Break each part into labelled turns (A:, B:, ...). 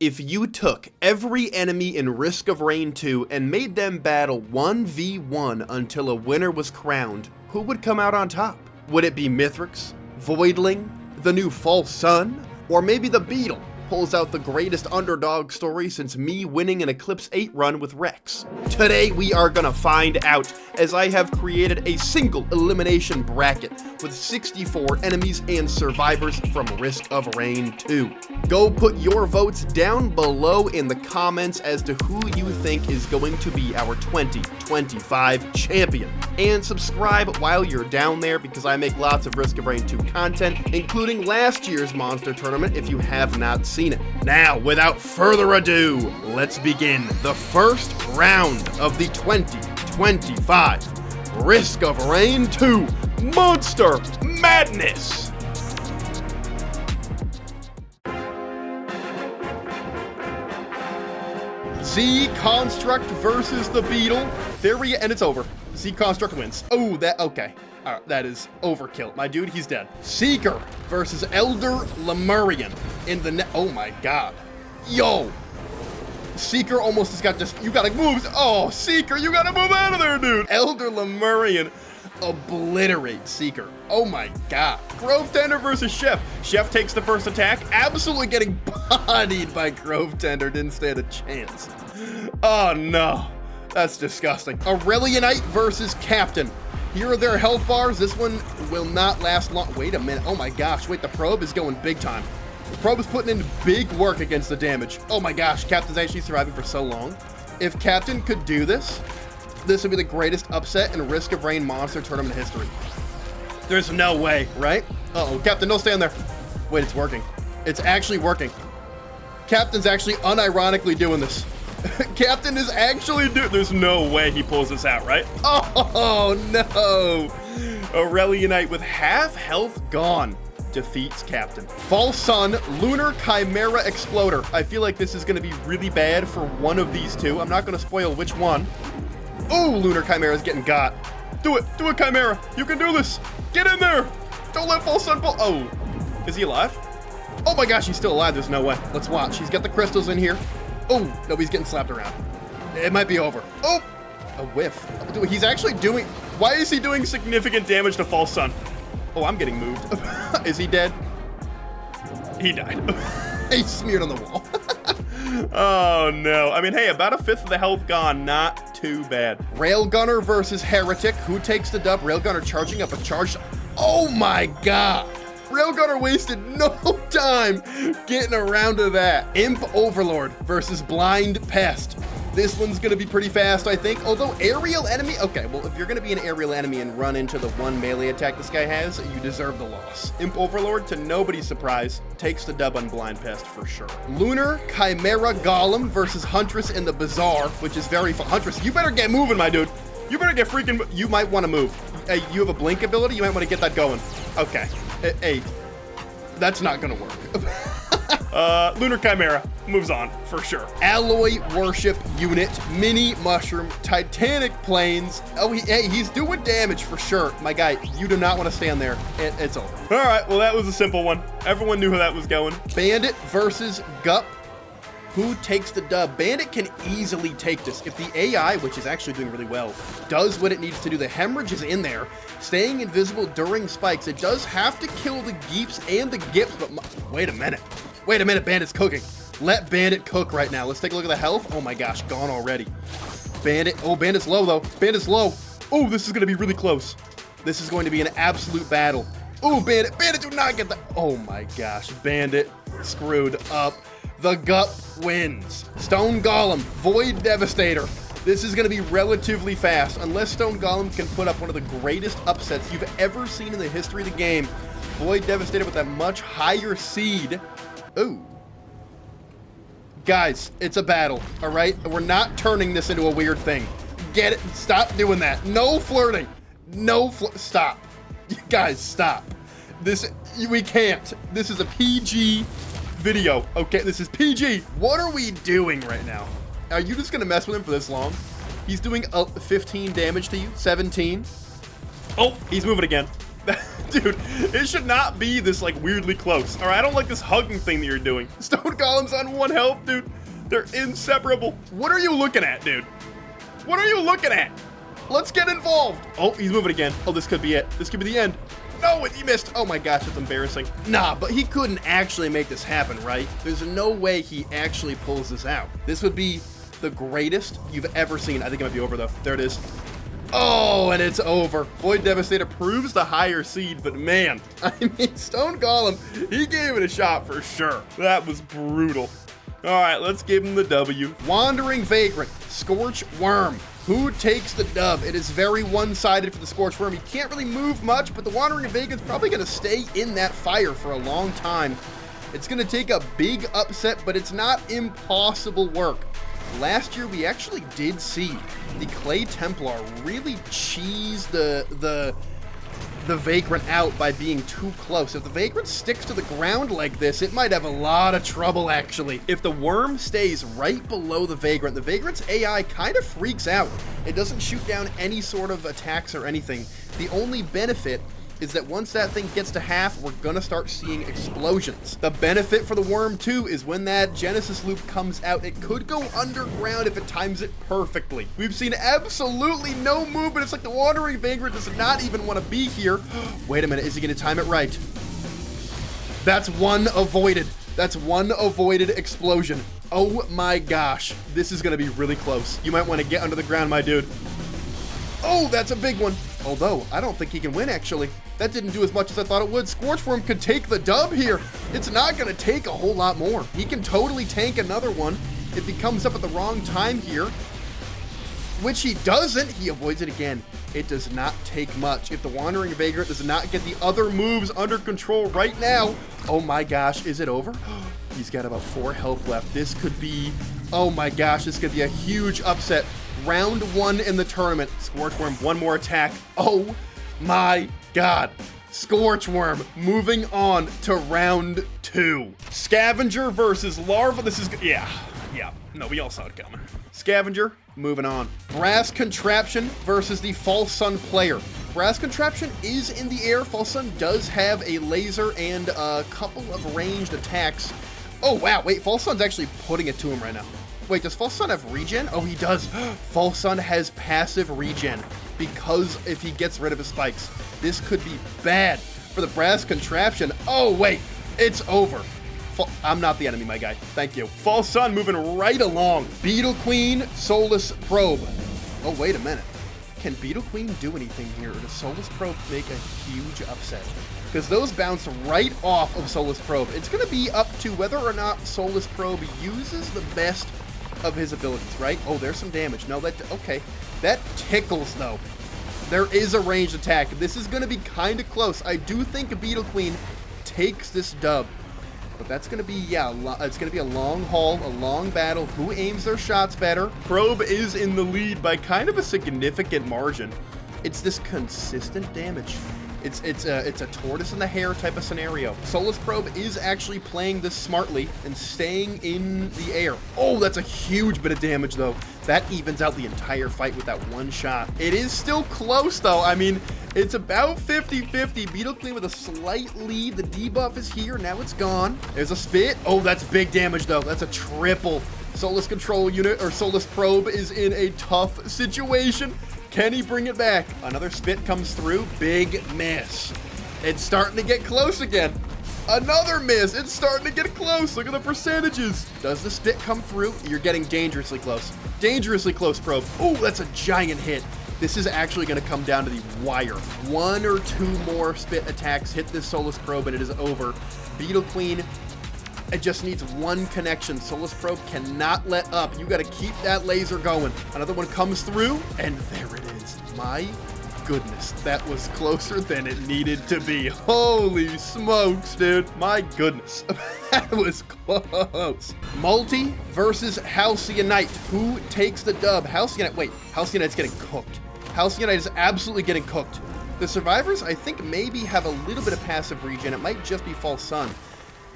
A: If you took every enemy in Risk of Rain 2 and made them battle 1v1 until a winner was crowned, who would come out on top? Would it be Mithrix, Voidling, the new False Sun, or maybe the Beetle pulls out the greatest underdog story since me winning an Eclipse 8 run with Rex? Today we are gonna find out, as I have created a single elimination bracket with 64 enemies and survivors from Risk of Rain 2. Go put your votes down below in the comments as to who you think is going to be our 2025 champion. And subscribe while you're down there because I make lots of Risk of Rain 2 content, including last year's Monster Tournament if you have not seen it. Now, without further ado, let's begin the first round of the 2025 Risk of Rain 2 Monster Madness! Z Construct versus the Beetle. There we go, and it's over. Z Construct wins. Oh, okay. That is overkill. My dude, he's dead. Seeker versus Elder Lemurian in the oh my god. Yo! Seeker almost has got this. You gotta move. Oh, Seeker, you gotta move out of there, dude. Elder Lemurian obliterates Seeker. Oh my god. Grove Tender versus Chef. Chef takes the first attack, absolutely getting bodied by Grove Tender. Didn't stand a chance. Oh no. That's disgusting. Aurelionite versus Captain. Here are their health bars. This one will not last long. Wait a minute. Oh my gosh. Wait, the probe is going big time. The probe is putting in big work against the damage. Oh my gosh. Captain's actually surviving for so long. If Captain could do this, this would be the greatest upset in Risk of Rain Monster Tournament history. There's no way, right? Uh-oh. Captain, don't stand there. Wait, it's working. It's actually working. Captain's actually unironically doing this. Captain is actually there's no way he pulls this out, right? Oh, no. Aurelionite with half health gone defeats Captain. False Sun, Lunar Chimera Exploder. I feel like this is going to be really bad for one of these two. I'm not going to spoil which one. Oh, Lunar Chimera is getting got. Do it, Chimera. You can do this. Get in there. Don't let False Sun pull. Oh, is he alive? Oh my gosh, he's still alive. There's no way. Let's watch. He's got the crystals in here. Oh, no, he's getting slapped around. It might be over. Oh, a whiff. He's actually doing... Why is he doing significant damage to False Sun? Oh, I'm getting moved. Is he dead? He died. He's smeared on the wall. Oh, no. I mean, hey, about a fifth of the health gone. Not too bad. Railgunner versus Heretic. Who takes the dub? Railgunner charging up a charge. Oh, my God. Railgunner wasted no time getting around to that. Imp Overlord versus Blind Pest. This one's gonna be pretty fast, I think. Although aerial enemy, okay, well, if you're gonna be an aerial enemy and run into the one melee attack this guy has, you deserve the loss. Imp Overlord, to nobody's surprise, takes the dub on Blind Pest for sure. Lunar Chimera Golem versus Huntress in the Bazaar, which is very fun. Huntress, you better get moving, my dude. You better get freaking, you might wanna move. Hey, you have a blink ability, you might wanna get that going. Okay. Hey, that's not gonna work. Lunar Chimera moves on for sure. Alloy Worship Unit, Mini Mushroom, Titanic Plains. Oh, he's doing damage for sure. My guy, you do not want to stand there. It's over. All right, well, that was a simple one. Everyone knew how that was going. Bandit versus Gup. Who takes the dub? Bandit can easily take this. If the AI, which is actually doing really well, does what it needs to do, the hemorrhage is in there, staying invisible during spikes. It does have to kill the Geeps and the Gips, but wait a minute. Wait a minute, Bandit's cooking. Let Bandit cook right now. Let's take a look at the health. Oh my gosh, gone already. Bandit, oh, Bandit's low though. Bandit's low. Oh, this is gonna be really close. This is going to be an absolute battle. Oh, Bandit, do not get that. Oh my gosh, Bandit screwed up. The Gup wins. Stone Golem, Void Devastator. This is going to be relatively fast, unless Stone Golem can put up one of the greatest upsets you've ever seen in the history of the game. Void Devastator with a much higher seed. Ooh. Guys, it's a battle, all right? We're not turning this into a weird thing. Get it? Stop doing that. No flirting. Stop. Guys, stop. We can't. This is a PG video. Okay, this is PG. What are we doing right now? Are you just gonna mess with him for this long? He's doing 15 damage to you, 17. Oh, he's moving again. Dude, it should not be this, like, weirdly close. All right, I don't like this hugging thing that you're doing. Stone Golem's on 1 health, dude. They're inseparable. What are you looking at, dude? What are you looking at? Let's get involved. Oh, he's moving again. Oh, this could be it. This could be the end. No, he missed. Oh my gosh, that's embarrassing. Nah, but he couldn't actually make this happen, right? There's no way he actually pulls this out. This would be the greatest you've ever seen. I think it might be over, though. There it is. Oh, and it's over. Void Devastator proves the higher seed, but man, I mean, Stone Golem, he gave it a shot for sure. That was brutal. All right, let's give him the W. Wandering Vagrant, Scorch Worm. Who takes the dub? It is very one-sided for the Scorch Worm. He can't really move much, but the Wandering Vagrant's probably going to stay in that fire for a long time. It's going to take a big upset, but it's not impossible work. Last year, we actually did see the Clay Templar really cheese the Vagrant out by being too close. If the Vagrant sticks to the ground like this, it might have a lot of trouble, actually. If the Worm stays right below the Vagrant's AI kind of freaks out. It doesn't shoot down any sort of attacks or anything. The only benefit is that once that thing gets to half, we're gonna start seeing explosions. The benefit for the Worm, too, is when that Genesis loop comes out, it could go underground if it times it perfectly. We've seen absolutely no movement. It's like the Wandering Vagrant does not even want to be here. Wait a minute, is he gonna time it right? That's one avoided. That's one avoided explosion. Oh my gosh, this is gonna be really close. You might want to get under the ground, my dude. Oh, that's a big one. Although, I don't think he can win, actually. That didn't do as much as I thought it would. Scorchworm could take the dub here. It's not going to take a whole lot more. He can totally tank another one if he comes up at the wrong time here. Which he doesn't. He avoids it again. It does not take much. If the Wandering Vagrant does not get the other moves under control right now. Oh my gosh, is it over? He's got about 4 health left. This could be, oh my gosh, this could be a huge upset. Round 1 in the tournament. Scorchworm, one more attack. Oh my god. Scorchworm moving on to round 2. Scavenger versus Larva. This is, yeah. No, we all saw it coming. Scavenger, moving on. Brass Contraption versus the False Sun player. Brass Contraption is in the air. False Sun does have a laser and a couple of ranged attacks. Oh wow, wait, False Sun's actually putting it to him right now. Wait, does False Sun have regen? Oh, he does. False Sun has passive regen because if he gets rid of his spikes, this could be bad for the Brass Contraption. Oh, wait, it's over. I'm not the enemy, my guy. Thank you. False Sun moving right along. Beetle Queen, Soulless Probe. Oh, wait a minute. Can Beetle Queen do anything here, or does Soulless Probe make a huge upset? Because those bounce right off of Soulless Probe. It's going to be up to whether or not Soulless Probe uses the best of his abilities, right? Oh, there's some damage. No, okay. That tickles, though. There is a ranged attack. This is going to be kind of close. I do think a Beetle Queen takes this dub. But that's going to be, yeah, it's going to be a long haul, a long battle. Who aims their shots better? Probe is in the lead by kind of a significant margin. It's this consistent damage. It's a tortoise in the hare type of scenario. Soulless Probe is actually playing this smartly and staying in the air. Oh, that's a huge bit of damage, though. That evens out the entire fight with that one shot. It is still close, though. I mean, it's about 50-50. Beetle Queen with a slight lead. The debuff is here. Now it's gone. There's a spit. Oh, that's big damage, though. That's a triple. Soulless Control Unit, or Soulless Probe, is in a tough situation. Can he bring it back? Another spit comes through. Big miss. It's starting to get close again. Another miss. It's starting to get close. Look at the percentages. Does the spit come through? You're getting dangerously close. Dangerously close, Probe. Oh, that's a giant hit. This is actually going to come down to the wire. 1 or 2 more spit attacks hit this Soulless Probe and it is over. Beetle Queen, it just needs one connection. Soulless Probe cannot let up. You got to keep that laser going. Another one comes through, and there it is. My goodness, that was closer than it needed to be. Holy smokes, dude. My goodness. That was close. Multi versus Halcyon Knight. Who takes the dub? Halcyon Knight. Wait, Halcyon Knight's getting cooked. Halcyon Knight is absolutely getting cooked. The survivors, I think, maybe have a little bit of passive regen. It might just be False Sun.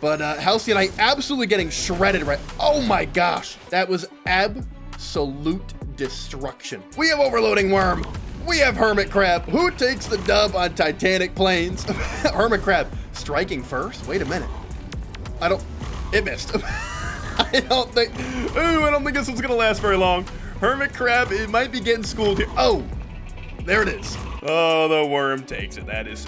A: But Halcyon Knight absolutely getting shredded right. Oh my gosh. That was absolute destruction. We have Overloading Worm. We have Hermit Crab, who takes the dub on Titanic Plains. Hermit Crab striking first. Wait a minute. It missed. I don't think this one's gonna last very long. Hermit Crab, it might be getting schooled here. Oh, there it is. Oh, the worm takes it. That is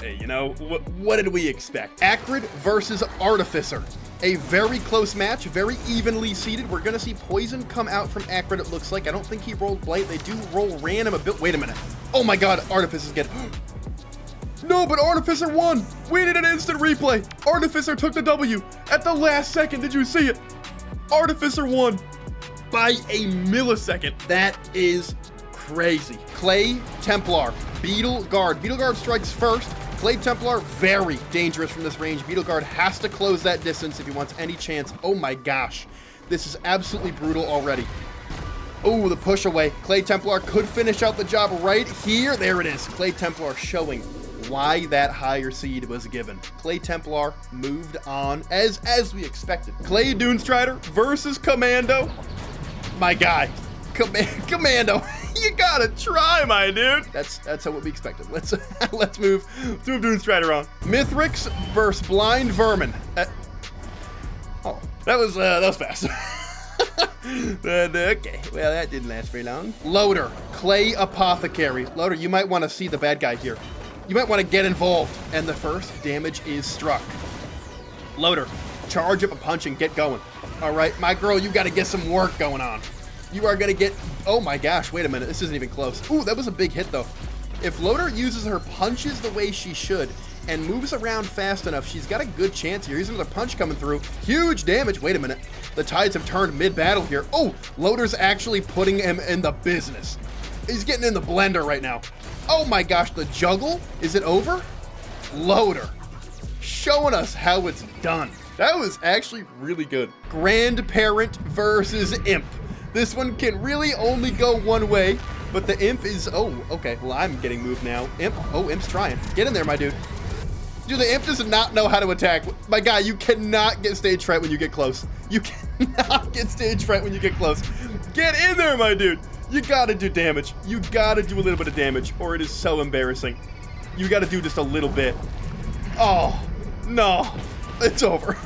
A: what did we expect? Acrid versus Artificer. A very close match, very evenly seated. We're gonna see Poison come out from Acrid, it looks like. I don't think he rolled Blight. They do roll random a bit. Wait a minute. Oh my God, Artificer's getting... No, but Artificer won. We did an instant replay. Artificer took the W at the last second. Did you see it? Artificer won by a millisecond. That is crazy. Clay Templar, Beetle Guard. Beetle Guard strikes first. Clay Templar, very dangerous from this range. Beetle Guard has to close that distance if he wants any chance. Oh my gosh. This is absolutely brutal already. Oh, the push away. Clay Templar could finish out the job right here. There it is. Clay Templar showing why that higher seed was given. Clay Templar moved on as we expected. Clay Dunestrider versus Commando. My guy. Commando. You gotta try, my dude. That's what we expected. Let's move Dunestrider on. Mithrix versus Blind Vermin. Oh, that was fast. Okay, well, that didn't last very long. Loader, Clay Apothecary. Loader, you might want to see the bad guy here. You might want to get involved. And the first damage is struck. Loader, charge up a punch and get going. All right, my girl, you got to get some work going on. You are going to get... Oh my gosh, wait a minute. This isn't even close. Ooh, that was a big hit, though. If Loader uses her punches the way she should and moves around fast enough, she's got a good chance here. Here's another punch coming through. Huge damage. Wait a minute. The tides have turned mid-battle here. Oh, Loader's actually putting him in the business. He's getting in the blender right now. Oh my gosh, the juggle? Is it over? Loader showing us how it's done. That was actually really good. Grandparent versus Imp. This one can really only go one way, but the Imp is... Oh, okay. Well, I'm getting moved now. Imp. Oh, Imp's trying. Get in there, my dude. Dude, the Imp does not know how to attack. My guy, you cannot get stage fright when you get close. You cannot get stage fright when you get close. Get in there, my dude. You gotta do damage. You gotta do a little bit of damage, or it is so embarrassing. You gotta do just a little bit. Oh, no. It's over.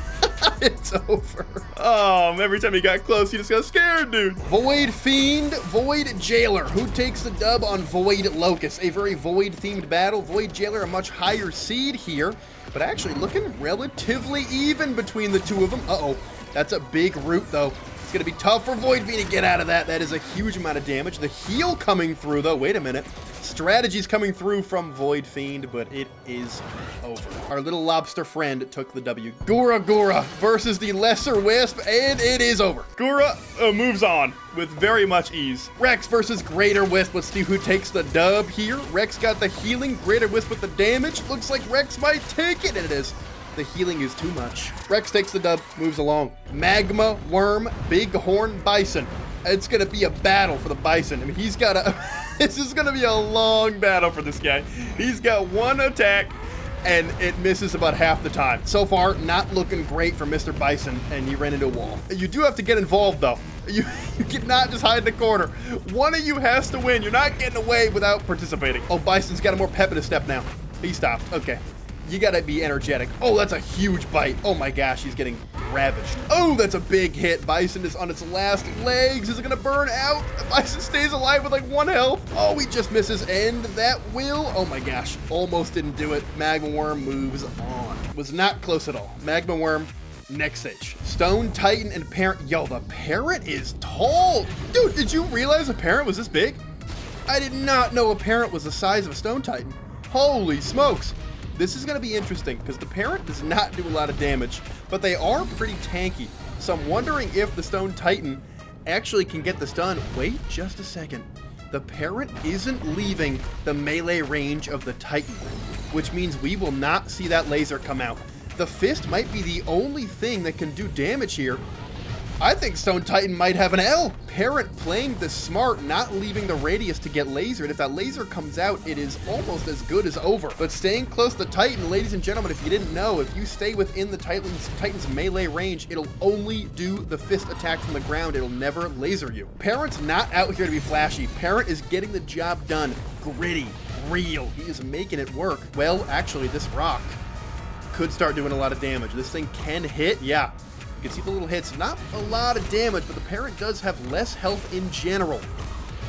A: It's over. Oh, every time he got close, he just got scared, dude. Void Fiend, Void Jailer. Who takes the dub on Void Locust? A very Void-themed battle. Void Jailer, a much higher seed here, but actually looking relatively even between the two of them. Uh-oh. That's a big root, though. It's going to be tough for Void Fiend to get out of that. That is a huge amount of damage. The heal coming through, though. Wait a minute. Strategies coming through from Void Fiend, but it is over. Our little lobster friend took the W. Gura versus the Lesser Wisp, and it is over. Gura moves on with very much ease. Rex versus Greater Wisp. Let's see who takes the dub here. Rex got the healing. Greater Wisp with the damage. Looks like Rex might take it, and it is. The healing is too much. Rex takes the dub, moves along. Magma Worm, Bighorn Bison. It's gonna be a battle for the Bison. I mean, he's got a... This is gonna be a long battle for this guy. He's got one attack, and it misses about half the time. So far, not looking great for Mr. Bison, and he ran into a wall. You do have to get involved, though. You cannot just hide in the corner. One of you has to win. You're not getting away without participating. Oh, Bison's got a more pep in his step now. He stopped. Okay. You gotta be energetic. Oh, that's a huge bite. Oh my gosh, he's getting ravaged. Oh, that's a big hit. Bison is on its last legs. Is it gonna burn out? Bison stays alive with like 1 health. Oh, he just misses, and that will... Oh my gosh, almost didn't do it. Magma Worm moves on. Was not close at all. Magma Worm, next stage. Stone Titan and Parent. Yo, the Parent is tall. Dude, did you realize a Parent was this big? I did not know a Parent was the size of a Stone Titan. Holy smokes. This is going to be interesting because the Parent does not do a lot of damage, but they are pretty tanky. So I'm wondering if the Stone Titan actually can get this done. Wait just a second. The Parent isn't leaving the melee range of the Titan, which means we will not see that laser come out. The Fist might be the only thing that can do damage here. I think Stone Titan might have an L. Parent playing this smart, not leaving the radius to get lasered. If that laser comes out, it is almost as good as over. But staying close to Titan, ladies and gentlemen, if you didn't know, if you stay within the Titan's melee range, it'll only do the fist attack from the ground. It'll never laser you. Parent's not out here to be flashy. Parent is getting the job done. Gritty, real. He is making it work. Well, actually, this rock could start doing a lot of damage. This thing can hit, yeah. You can see the little hits, not a lot of damage, but the parent does have less health in general.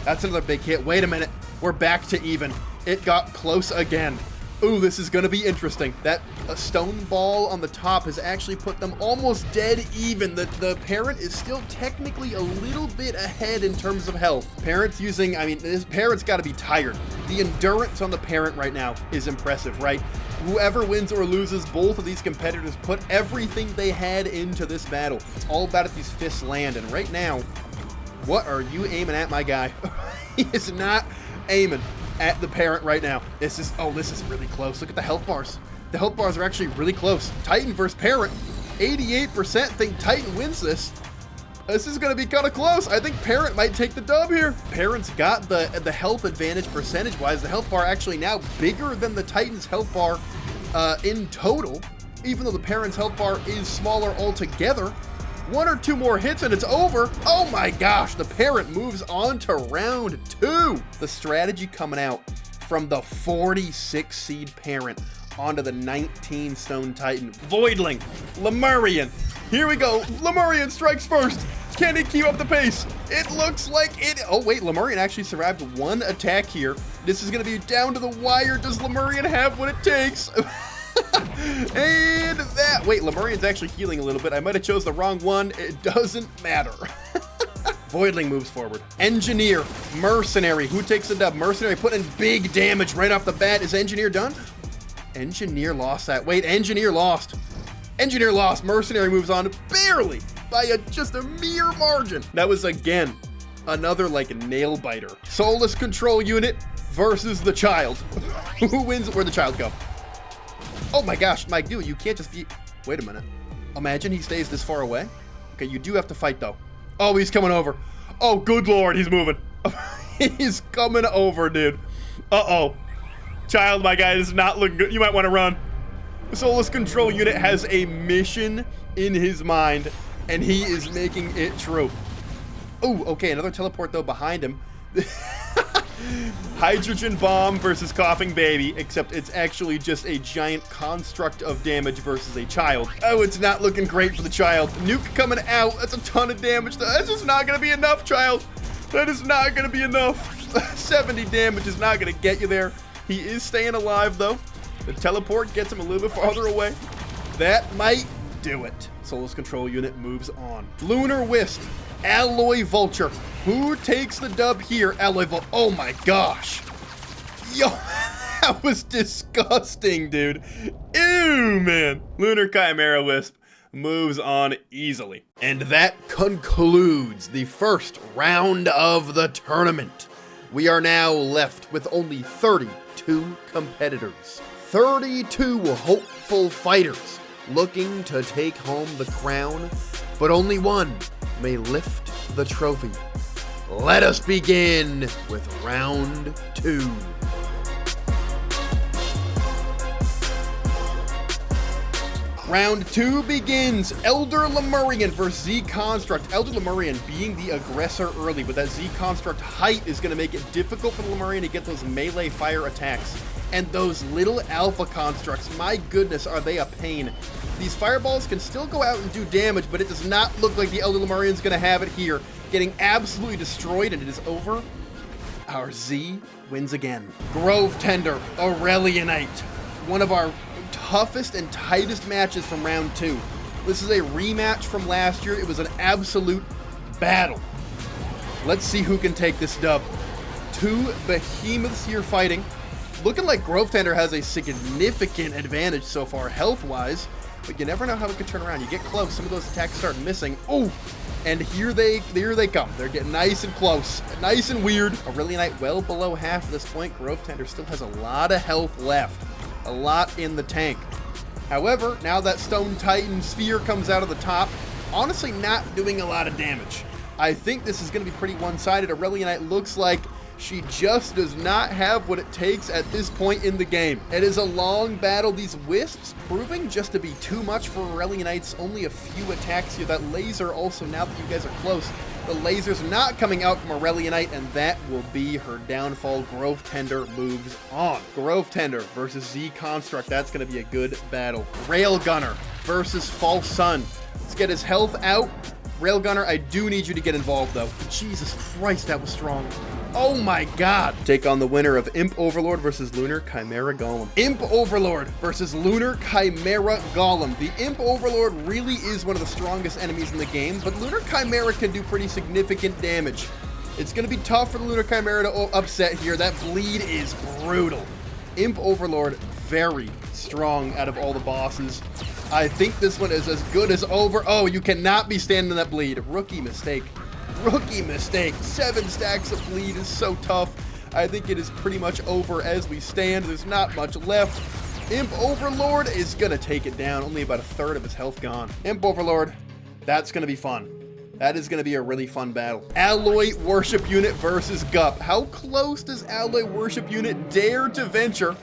A: That's another big hit. Wait a minute, we're back to even. It got close again. Ooh, this is gonna be interesting. That stone ball on the top has actually put them almost dead even. The parent is still technically a little bit ahead in terms of health. Parent's using, I mean, this parent's gotta be tired. The endurance on the parent right now is impressive, right? Whoever wins or loses, both of these competitors put everything they had into this battle. It's all about if these fists land, and right now, what are you aiming at, my guy? He is not aiming at the parent right now. This is really close. Look at the health bars. The health bars are actually really close. Titan versus parent. 88% think Titan wins this. This is going to be kind of close. I think parent might take the dub here. Parent's got the health advantage percentage-wise. The health bar actually now bigger than the Titan's health bar in total, even though the parent's health bar is smaller altogether. One or two more hits and it's over. Oh my gosh, the parent moves on to round 2. The strategy coming out from the 46 seed parent onto the 19 Stone Titan. Voidling, Lemurian. Here we go. Lemurian strikes first. Can he keep up the pace? It looks like it. Oh wait, Lemurian actually survived one attack here. This is gonna be down to the wire. Does Lemurian have what it takes? And that, wait, Lemurian's actually healing a little bit. I might have chose the wrong one. It doesn't matter. Voidling moves forward. Engineer, Mercenary, who takes the dub? Mercenary putting big damage right off the bat. Is Engineer done? Engineer lost that. Wait, Engineer lost. Engineer lost. Mercenary moves on barely by just a mere margin. That was, again, another like nail biter. Soulless Control Unit versus the Child. Who wins? Where'd the Child go? Oh my gosh, Mike, dude, you can't just be... Wait a minute. Imagine he stays this far away. Okay, you do have to fight, though. Oh, he's coming over. Oh, good lord, he's moving. He's coming over, dude. Uh-oh. Child, my guy, this is not looking good. You might want to run. The Soulless Control Unit has a mission in his mind, and he is making it true. Oh, okay, another teleport, though, behind him. Hydrogen Bomb versus Coughing Baby, except it's actually just a giant construct of damage versus a child. Oh, it's not looking great for the Child. Nuke coming out. That's a ton of damage. That's just not going to be enough, Child. That is not going to be enough. 70 damage is not going to get you there. He is staying alive, though. The teleport gets him a little bit farther away. That might do it. Soulless Control Unit moves on. Lunar Wisp. Alloy Vulture. Who takes the dub here? Alloy Vulture. Oh my gosh. Yo, that was disgusting, dude. Ew, man. Lunar Chimera Wisp moves on easily. And that concludes the first round of the tournament. We are now left with only 32 competitors. 32 hopeful fighters looking to take home the crown, but only one may lift the trophy. Let us begin with round 2. Round 2 begins. Elder Lemurian versus Z Construct. Elder Lemurian being the aggressor early, but that Z Construct height is going to make it difficult for the Lemurian to get those melee fire attacks. And those little alpha constructs, my goodness, are they a pain. These fireballs can still go out and do damage, but it does not look like the Elder Lemurian's going to have it here. Getting absolutely destroyed, and it is over. Our Z wins again. Grove Tender, Aurelionite. One of our toughest and tightest matches from round 2. This is a rematch from last year. It was an absolute battle. Let's see who can take this dub. 2 behemoths here fighting. Looking like Grove Tender has a significant advantage so far health-wise, but you never know how it could turn around. You get close, some of those attacks start missing. Oh, and here they come. They're getting nice and close, nice and weird. Aurelionite well below half at this point. Grove Tender still has a lot of health left, a lot in the tank. However, now that Stone Titan sphere comes out of the top, honestly not doing a lot of damage. I think this is going to be pretty one-sided. Aurelionite looks like she just does not have what it takes at this point in the game. It is a long battle. These wisps proving just to be too much for Aurelionites. Only a few attacks here. That laser also, now that you guys are close, the laser's not coming out from Aurelionite, and that will be her downfall. Grove Tender moves on. Grove Tender versus Z Construct. That's going to be a good battle. Railgunner versus False Sun. Let's get his health out. Railgunner, I do need you to get involved, though. Jesus Christ, that was strong. Oh my god. Take on the winner of Imp Overlord versus Lunar Chimera Golem. Imp Overlord versus Lunar Chimera Golem. The Imp Overlord really is one of the strongest enemies in the game, but Lunar Chimera can do pretty significant damage. It's going to be tough for the Lunar Chimera to upset here. That bleed is brutal. Imp Overlord, very strong out of all the bosses. I think this one is as good as over. Oh, you cannot be standing in that bleed. Rookie mistake. Rookie mistake. 7 stacks of bleed is so tough. I think it is pretty much over as we stand. There's not much left. Imp Overlord is going to take it down. Only about a third of his health gone. Imp Overlord, that's going to be fun. That is going to be a really fun battle. Alloy Worship Unit versus Gup. How close does Alloy Worship Unit dare to venture?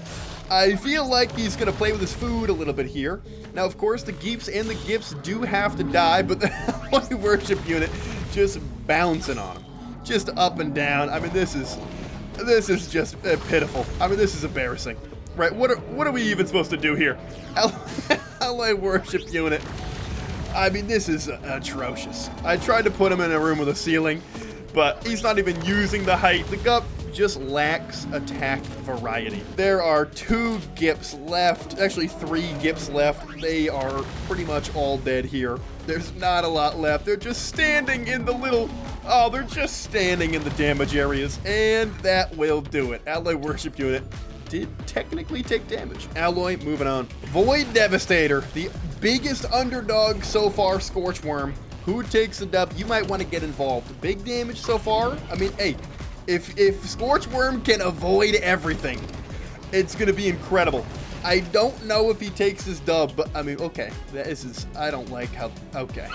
A: I feel like he's going to play with his food a little bit here. Now, of course, the Geeps and the Gips do have to die, but the Alloy Worship Unit just bouncing on him. Just up and down. I mean, this is just pitiful. I mean, this is embarrassing. Right, what are we even supposed to do here? Alloy Worship Unit. I mean, this is atrocious. I tried to put him in a room with a ceiling, but he's not even using the height. The Gup just lacks attack variety. There are 2 Gips left, actually 3 Gips left. They are pretty much all dead here. There's not a lot left. They're just standing in the little, they're just standing in the damage areas, and that will do it. Alloy Worship Unit did technically take damage. Alloy, moving on. Void Devastator, the biggest underdog so far, Scorchworm. Who takes the dub? You might want to get involved. Big damage so far. I mean, hey, if Scorchworm can avoid everything, it's going to be incredible. I don't know if he takes his dub, but I mean, okay. I don't like how, okay.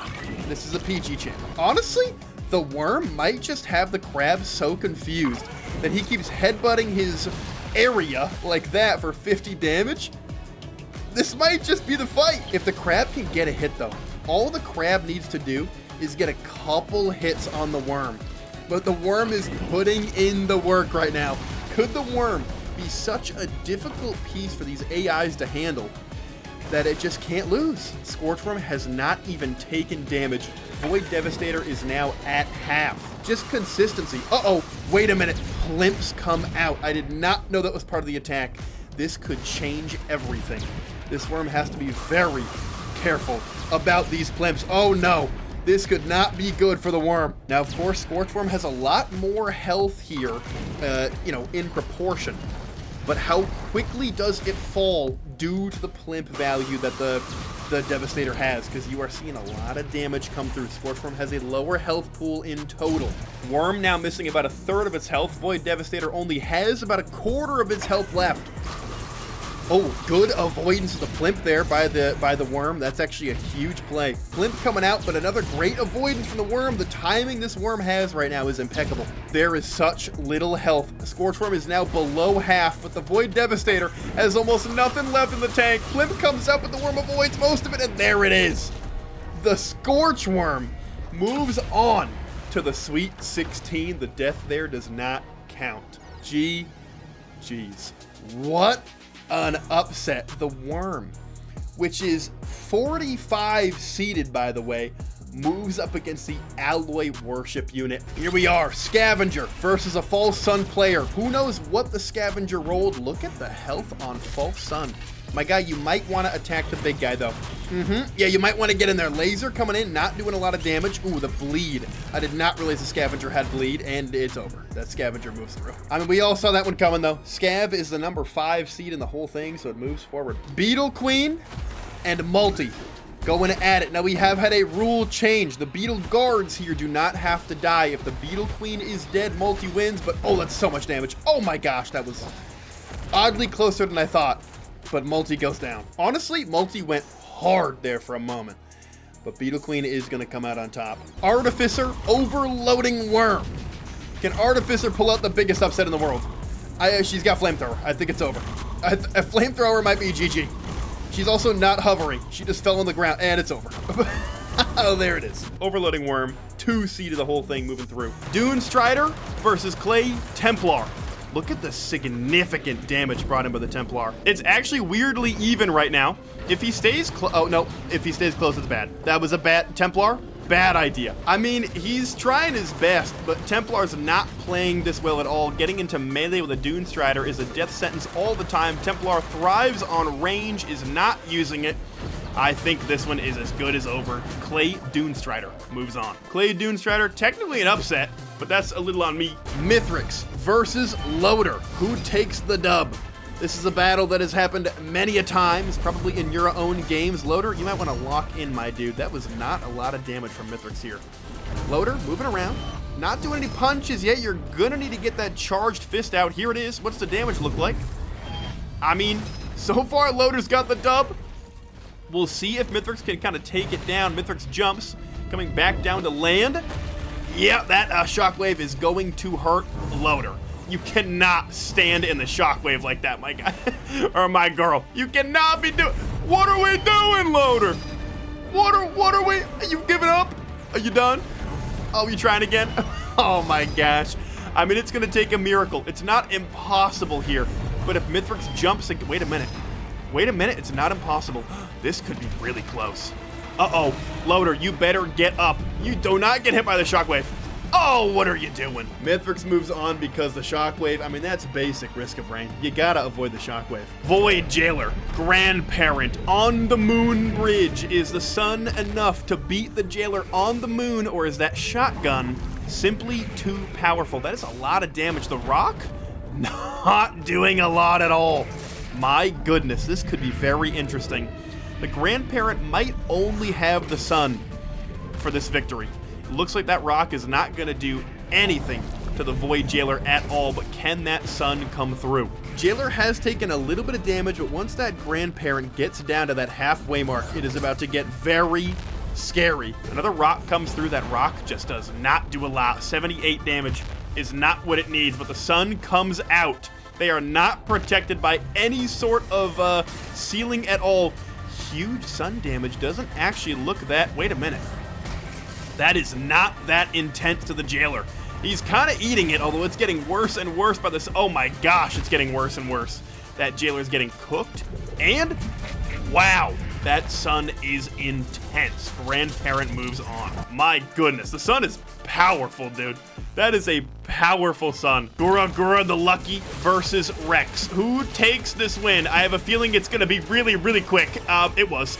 A: This is a PG channel. Honestly, the worm might just have the crab so confused that he keeps headbutting his area like that for 50 damage. This might just be the fight. If the crab can get a hit, though, all the crab needs to do is get a couple hits on the worm. But the worm is putting in the work right now. Could the worm be such a difficult piece for these AIs to handle that it just can't lose? Scorchworm has not even taken damage. Void Devastator is now at half. Just consistency. Uh-oh, wait a minute. Plimps come out. I did not know that was part of the attack. This could change everything. This worm has to be very careful about these plimps. Oh no, this could not be good for the worm. Now, of course, Scorchworm has a lot more health here, in proportion. But how quickly does it fall due to the plimp value that the Devastator has? Because you are seeing a lot of damage come through. Scorchworm has a lower health pool in total. Worm now missing about a third of its health. Void Devastator only has about a quarter of its health left. Oh, good avoidance of the plimp there by the worm. That's actually a huge play. Plimp coming out, but another great avoidance from the worm. The timing this worm has right now is impeccable. There is such little health. Scorchworm is now below half, but the Void Devastator has almost nothing left in the tank. Plimp comes up, but the worm avoids most of it, and there it is. The Scorchworm moves on to the Sweet 16. The death there does not count. GG's. What an upset. The worm, which is 45 seeded, by the way, moves up against the Alloy Worship Unit. Here we are, Scavenger versus a False Sun player. Who knows what the Scavenger rolled? Look at the health on False Sun. My guy, you might want to attack the big guy, though. Yeah, you might want to get in there. Laser coming in, not doing a lot of damage. Ooh, the bleed. I did not realize the Scavenger had bleed, and it's over. That Scavenger moves through. I mean, we all saw that one coming, though. Scav is the number 5 seed in the whole thing, so it moves forward. Beetle Queen and Multi going at it. Now, we have had a rule change. The Beetle Guards here do not have to die. If the Beetle Queen is dead, Multi wins, but oh, that's so much damage. Oh my gosh, that was oddly closer than I thought. But Multi goes down. Honestly, Multi went hard there for a moment. but Beetle Queen is going to come out on top. Artificer overloading Worm. Can Artificer pull out the biggest upset in the world? She's got Flamethrower. I think it's over. A Flamethrower might be GG. She's also not hovering. She just fell on the ground, and it's over. Oh, there it is. Overloading Worm. 2C to the whole thing moving through. Dune Strider versus Clay Templar. Look at the significant damage brought in by the Templar. It's actually weirdly even right now. If he stays oh no, if he stays close, it's bad. That was a bad Templar. Bad idea. I mean, he's trying his best, but Templar's not playing this well at all. Getting into melee with a Dune Strider is a death sentence all the time. Templar thrives on range, is not using it. I think this one is as good as over. Clay Dune Strider moves on. Clay Dune Strider, technically an upset, but that's a little on me. Mithrix versus Loader. Who takes the dub? This is a battle that has happened many a times, probably in your own games. Loader, you might want to lock in, my dude. That was not a lot of damage from Mithrix here. Loader, moving around. Not doing any punches yet. You're gonna need to get that charged fist out. Here it is. What's the damage look like? I mean, so far, Loader's got the dub. We'll see if Mithrix can kind of take it down. Mithrix jumps, coming back down to land. Yeah, that shockwave is going to hurt Loader. You cannot stand in the shockwave like that, my guy. Or my girl. You cannot be doing... What are we doing, Loader? What are we... Are you giving up? Are you done? Oh, you trying again? Oh my gosh. I mean, it's gonna take a miracle. It's not impossible here. But if Mithrix jumps... Wait a minute. Wait a minute, it's not impossible. This could be really close. Uh-oh, Loader, you better get up. You do not get hit by the shockwave. Oh, what are you doing? Mithrix moves on because the shockwave, I mean, that's basic Risk of Rain. You gotta avoid the shockwave. Void Jailer, grandparent on the moon bridge. Is the sun enough to beat the Jailer on the moon, or is that shotgun simply too powerful? That is a lot of damage. The rock, not doing a lot at all. My goodness, this could be very interesting. The grandparent might only have the sun for this victory. It looks like that rock is not going to do anything to the Void Jailer at all, but can that sun come through? Jailer has taken a little bit of damage, but once that grandparent gets down to that halfway mark, it is about to get very scary. Another rock comes through. That rock just does not do a lot. 78 damage is not what it needs, but the sun comes out. They are not protected by any sort of ceiling at all. Huge sun damage doesn't actually look that... Wait a minute. That is not that intense to the Jailer. He's kind of eating it, although it's getting worse and worse by this... Oh my gosh, it's getting worse and worse. That Jailer's getting cooked. And... Wow, that sun is intense. Grandparent moves on. My goodness, the sun is powerful, dude. That is a powerful sun. Gura the Lucky versus Rex. Who takes this win? I have a feeling it's gonna be really, really quick. It was.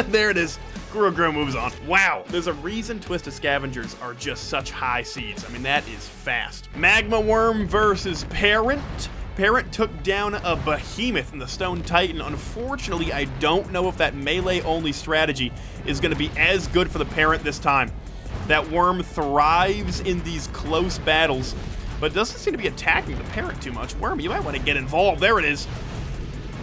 A: There it is. Gura moves on. Wow, there's a reason Twisted Scavengers are just such high seeds. I mean, that is fast. Magma Worm versus Parent. Parent took down a behemoth in the Stone Titan. Unfortunately, I don't know if that melee-only strategy is going to be as good for the Parent this time. That Worm thrives in these close battles, but doesn't seem to be attacking the Parent too much. Worm, you might want to get involved. There it is.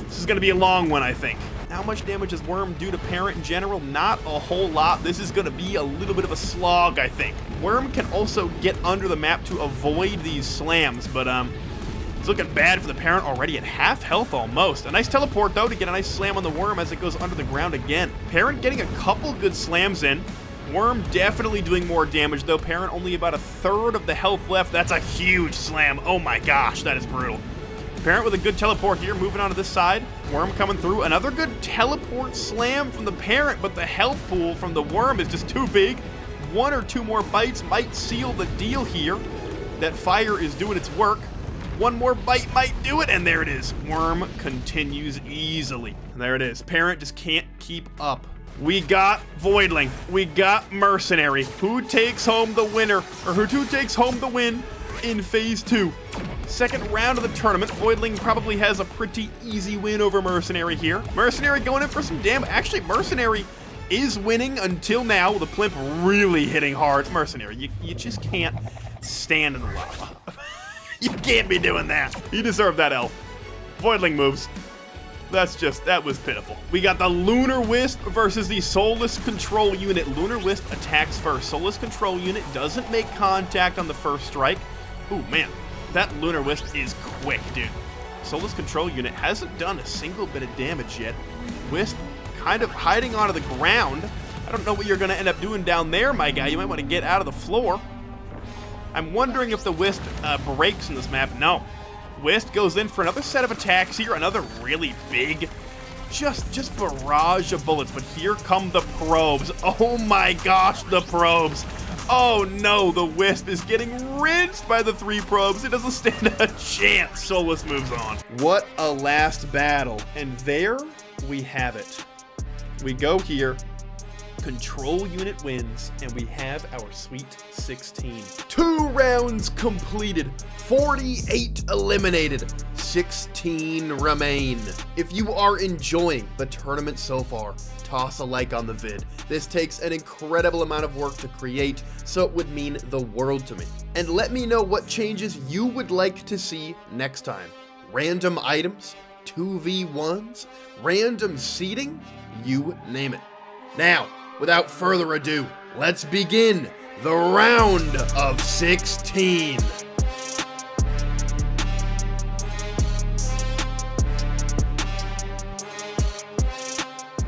A: This is going to be a long one, I think. How much damage does Worm do to Parent in general? Not a whole lot. This is going to be a little bit of a slog, I think. Worm can also get under the map to avoid these slams, but it's looking bad for the Parent already at half health almost. A nice teleport, though, to get a nice slam on the Worm as it goes under the ground again. Parent getting a couple good slams in. Worm definitely doing more damage, though. Parent only about a third of the health left. That's a huge slam. Oh my gosh, that is brutal. Parent with a good teleport here, moving on to this side. Worm coming through. Another good teleport slam from the Parent, but the health pool from the Worm is just too big. One or two more bites might seal the deal here. That fire is doing its work. One more bite might do it, and there it is. Worm continues easily. And there it is. Parent just can't keep up. We got Voidling. We got Mercenary. Who takes home the winner, or who takes home the win in Phase 2? Second round of the tournament. Voidling probably has a pretty easy win over Mercenary here. Mercenary going in for some damage. Actually, Mercenary is winning until now, with the Plimp really hitting hard. Mercenary, you just can't stand in the lava. You can't be doing that. You deserve that L. Voidling moves. That was pitiful. We got the Lunar Wisp versus the Soulless Control Unit. Lunar Wisp attacks first. Soulless Control Unit doesn't make contact on the first strike. Ooh, man, that Lunar Wisp is quick, dude. Soulless Control Unit hasn't done a single bit of damage yet. Wisp kind of hiding onto the ground. I don't know what you're going to end up doing down there, my guy. You might want to get out of the floor. I'm wondering if the Wisp breaks in this map. No. Wisp goes in for another set of attacks here. Another really big, just barrage of bullets. But here come the probes. Oh my gosh, the probes. Oh no, the Wisp is getting rinsed by the 3 probes. It doesn't stand a chance. Soulless moves on. What a last battle. And there we have it. We go here. Control Unit wins, and we have our Sweet 16. 2 rounds completed, 48 eliminated, 16 remain. If you are enjoying the tournament so far, toss a like on the vid. This takes an incredible amount of work to create, so it would mean the world to me. And let me know what changes you would like to see next time. Random items, 2v1s, random seeding, you name it. Now, without further ado, let's begin the round of 16.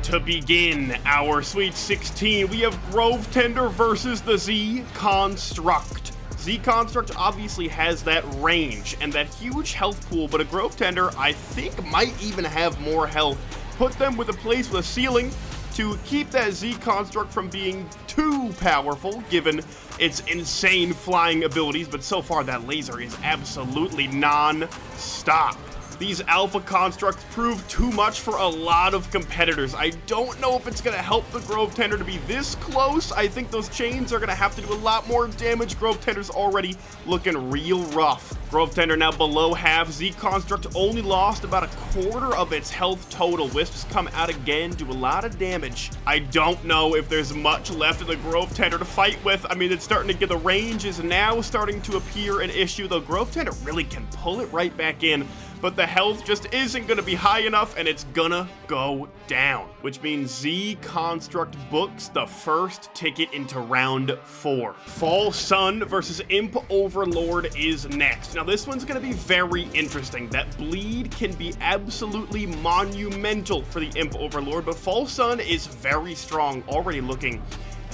A: To begin our Sweet 16, we have Grove Tender versus the Z Construct. Z Construct obviously has that range and that huge health pool, but a Grove Tender, I think, might even have more health. Put them with a place with a ceiling to keep that Z Construct from being too powerful, given its insane flying abilities, but so far that laser is absolutely non-stop. These Alpha Constructs prove too much for a lot of competitors. I don't know if it's going to help the Grove Tender to be this close. I think those chains are going to have to do a lot more damage. Grove Tender's already looking real rough. Grove Tender now below half. Z Construct only lost about a quarter of its health total. Wisps come out again, do a lot of damage. I don't know if there's much left of the Grove Tender to fight with. I mean, it's starting to get, the range is now starting to appear an issue. The Grove Tender really can pull it right back in, but the health just isn't going to be high enough, and it's gonna go down, which means Z Construct books the first ticket into round 4. False Sun versus Imp Overlord is next. Now this one's gonna be very interesting. That bleed can be absolutely monumental for the Imp Overlord, but False Sun is very strong, already looking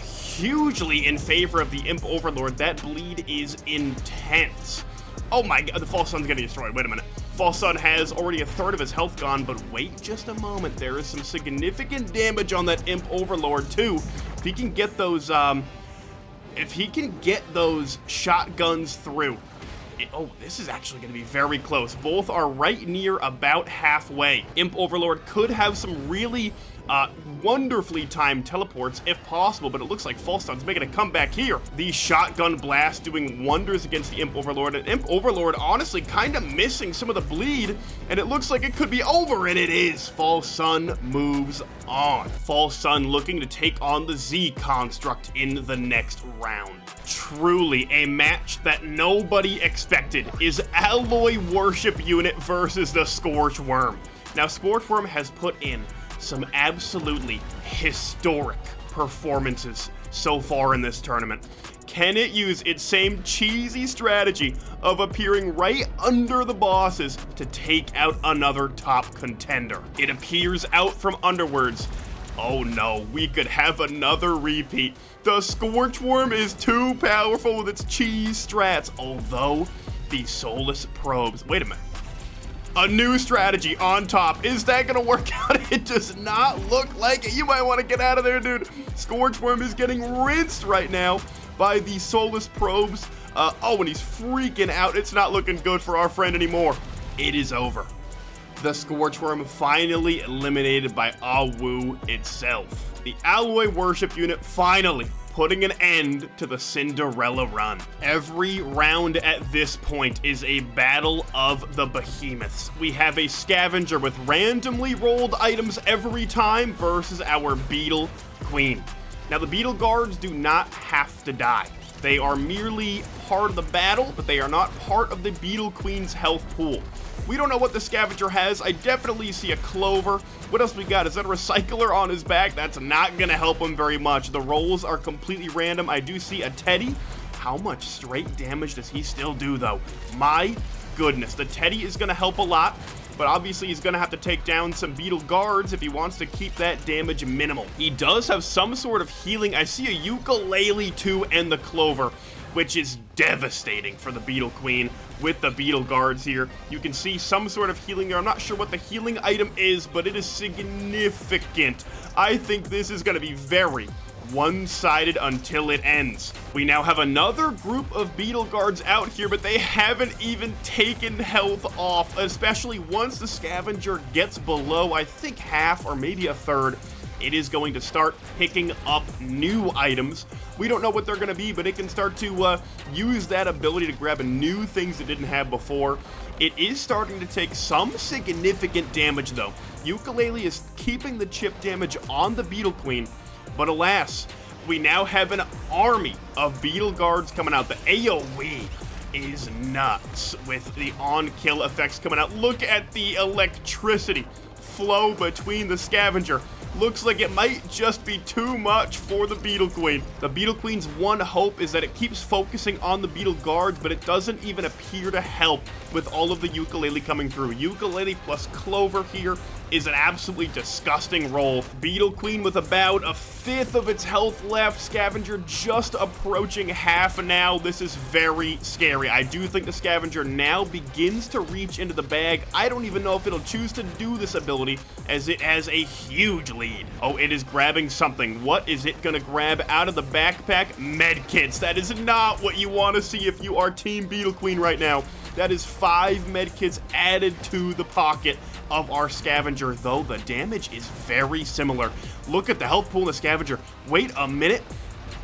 A: hugely in favor of the Imp Overlord. That bleed is intense. Oh my god, the False Sun's getting destroyed. Wait a minute. False Sun has already a third of his health gone, but wait just a moment. There is some significant damage on that Imp Overlord too. If he can get those, shotguns through. Oh, this is actually going to be very close. Both are right near about halfway. Imp Overlord could have some really wonderfully timed teleports if possible, but it looks like False Sun's making a comeback here. The shotgun blast doing wonders against the Imp Overlord, and Imp Overlord honestly kind of missing some of the bleed, and it looks like it could be over, and it is. False Sun moves on. False Sun looking to take on the Z Construct in the next round. Truly a match that nobody expected is Alloy Worship Unit versus the Scorch Worm. Now, Scorch Worm has put in some absolutely historic performances so far in this tournament. Can it use its same cheesy strategy of appearing right under the bosses to take out another top contender? It appears out from underwards. Oh no, we could have another repeat. The Scorch Worm is too powerful with its cheese strats, although the Soulless Probes. Wait a minute. A new strategy on top. Is that gonna work out? It does not look like it. You might want to get out of there, dude. Scorch Worm is getting rinsed right now by the Soulless Probes. Oh, and he's freaking out. It's not looking good for our friend anymore. It is over. The Scorch Worm finally eliminated by Awu itself. The Alloy Worship Unit finally putting an end to the Cinderella run. Every round at this point is a battle of the behemoths. We have a scavenger with randomly rolled items every time versus our Beetle Queen. Now, the Beetle Guards do not have to die. They are merely part of the battle, but they are not part of the Beetle Queen's health pool. We don't know what the Scavenger has. I definitely see a Clover. What else we got? Is that a Recycler on his back? That's not gonna help him very much. The rolls are completely random. I do see a Teddy. How much straight damage does he still do, though? My goodness, the Teddy is gonna help a lot, but obviously he's gonna have to take down some Beetle Guards if he wants to keep that damage minimal. He does have some sort of healing. I see a Ukulele too, and the Clover, which is devastating for the Beetle Queen with the Beetle Guards here. You can see some sort of healing there. I'm not sure what the healing item is, but it is significant. I think this is gonna be very one-sided until it ends. We now have another group of Beetle Guards out here, but they haven't even taken health off, especially once the Scavenger gets below, I think, half or maybe a third. It is going to start picking up new items. We don't know what they're going to be, but it can start to use that ability to grab new things it didn't have before. It is starting to take some significant damage, though. Ukulele is keeping the chip damage on the Beetle Queen, but alas, we now have an army of Beetle Guards coming out. The AoE is nuts with the on-kill effects coming out. Look at the electricity flow between the Scavenger. Looks like it might just be too much for the Beetle Queen. The Beetle Queen's one hope is that it keeps focusing on the Beetle Guards, but it doesn't even appear to help with all of the Ukulele coming through. Ukulele plus Clover here is an absolutely disgusting roll. Beetle Queen with about a fifth of its health left. Scavenger just approaching half now. This is very scary. I do think the Scavenger now begins to reach into the bag. I don't even know if it'll choose to do this ability, as it has a huge lead. Oh, it is grabbing something. What is it gonna grab out of the backpack? Medkits. That is not what you want to see if you are Team Beetle Queen right now. That is 5 medkits added to the pocket of our Scavenger, though the damage is very similar. Look at the health pool in the Scavenger. Wait a minute.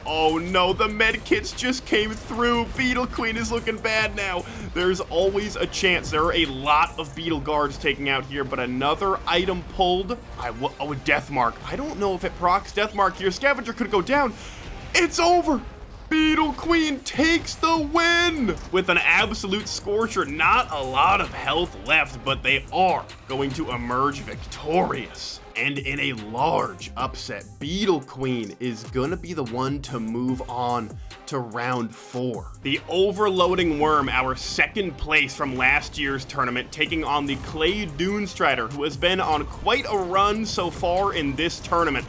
A: Oh no, the medkits just came through. Beetle Queen is looking bad now. There's always a chance. There are a lot of Beetle Guards taking out here, but another item pulled. Oh, Death Mark. I don't know if it procs Death Mark here. Scavenger could go down. It's over. Beetle Queen takes the win with an absolute scorcher. Not a lot of health left, but they are going to emerge victorious. And in a large upset, Beetle Queen is gonna be the one to move on to round 4. The Overloading Worm, our second place from last year's tournament, taking on the Clay Dunestrider, who has been on quite a run so far in this tournament.